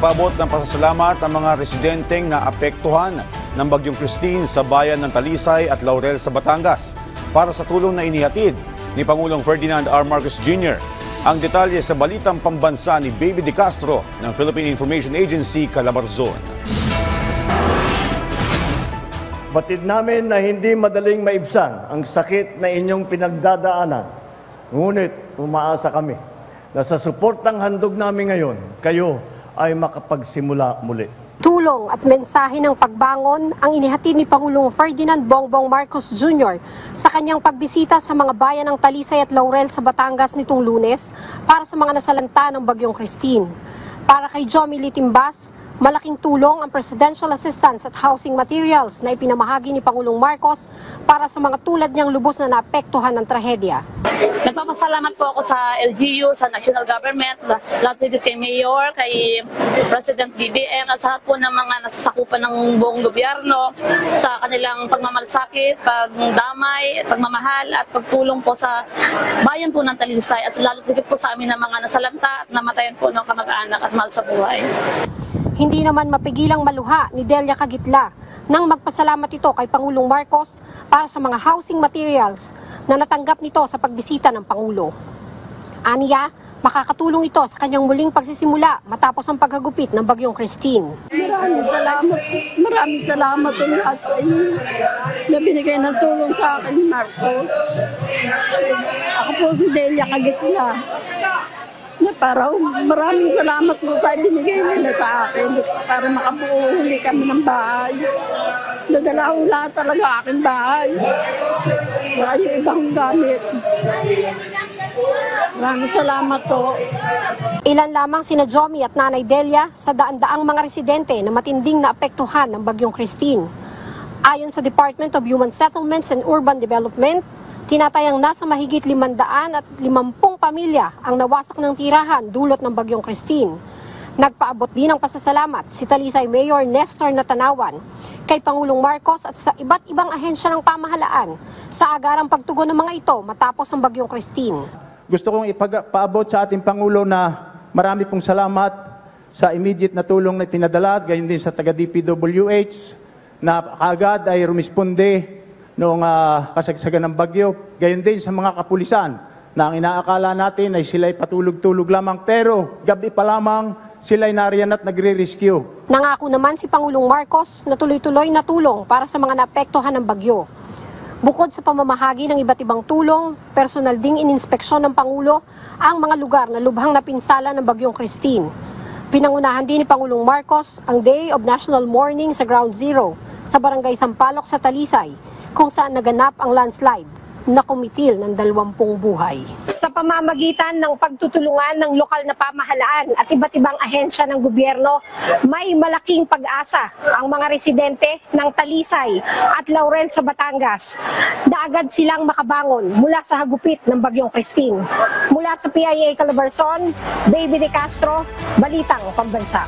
Nagpaabot ng pasasalamat ang mga residenteng naapektuhan ng Bagyong Christine sa bayan ng Talisay at Laurel sa Batangas para sa tulong na inihatid ni Pangulong Ferdinand R. Marcos Jr. Ang detalye sa balitang pambansa ni Baby De Castro ng Philippine Information Agency, Calabarzon. Batid namin na hindi madaling maibsan ang sakit na inyong pinagdadaanan. Ngunit umaasa kami na sa suportang handog namin ngayon, kayo ay makapagsimula muli. Tulong at mensahe ng pagbangon ang inihatid ni Pangulong Ferdinand Bongbong Marcos Jr. sa kanyang pagbisita sa mga bayan ng Talisay at Laurel sa Batangas nitong Lunes para sa mga nasalanta ng Bagyong Christine. Para kay Jomy Litimbas, malaking tulong ang Presidential Assistance at Housing Materials na ipinamahagi ni Pangulong Marcos para sa mga tulad niyang lubos na naapektuhan ng trahedya. Nagpapasalamat po ako sa LGU, sa National Government, lahat kay Mayor, kay President BBM, at sa lahat po ng mga nasasakupan ng buong gobyerno sa kanilang pagmamalasakit, pagdamay, pagmamahal at pagtulong po sa bayan po ng Talisay at lalo po sa amin ng mga nasalanta at namatayan po ng kamag-anak at mahal sa buhay. Hindi naman mapigilang maluha ni Delia Cagitla nang magpasalamat ito kay Pangulong Marcos para sa mga housing materials na natanggap nito sa pagbisita ng Pangulo. Aniya, makakatulong ito sa kanyang muling pagsisimula matapos ang paghagupit ng Bagyong Christine. Maraming salamat po lahat sa inyo na binigay ng tulong sa akin ni Marcos. Ako po si Delia Cagitla. Maraming salamat po sa binigay nila sa akin para makabuo huli kami ng bahay. Nadala ko lahat talaga aking bahay. Wala yung ibang gamit. Maraming salamat po. Ilan lamang sina Jomy at Nanay Delia sa daan-daang mga residente na matinding naapektuhan ng Bagyong Christine. Ayon sa Department of Human Settlements and Urban Development, tinatayang nasa mahigit 550 pamilya ang nawasak ng tirahan dulot ng Bagyong Christine. Nagpaabot din ng pasasalamat si Talisay Mayor Nestor Natanawan kay Pangulong Marcos at sa iba't ibang ahensya ng pamahalaan sa agarang pagtugon ng mga ito matapos ang Bagyong Christine. Gusto kong ipaabot sa ating Pangulo na marami pong salamat sa immediate na tulong na pinadala, gayon din sa taga-DPWH na kaagad ay rumisponde noong kasagsagan ng bagyo. Gayon din sa mga kapulisan na ang inaakala natin ay sila'y patulog-tulog lamang pero gabi pa lamang sila'y nariyan at nagre-rescue. Nangako naman si Pangulong Marcos na tuloy-tuloy na tulong para sa mga naapektuhan ng bagyo. Bukod sa pamamahagi ng iba't ibang tulong, personal ding ininspeksyon ng Pangulo ang mga lugar na lubhang napinsala ng Bagyong Christine. Pinangunahan din ni Pangulong Marcos ang Day of National Mourning sa Ground Zero sa Barangay Sampaloc sa Talisay, kung saan naganap ang landslide na kumitil ng 20 buhay. Sa pamamagitan ng pagtutulungan ng lokal na pamahalaan at iba't ibang ahensya ng gobyerno, may malaking pag-asa ang mga residente ng Talisay at Laurel sa Batangas na agad silang makabangon mula sa hagupit ng Bagyong Christine. Mula sa PIA Calabarzon, Baby De Castro, Balitang Pambansa.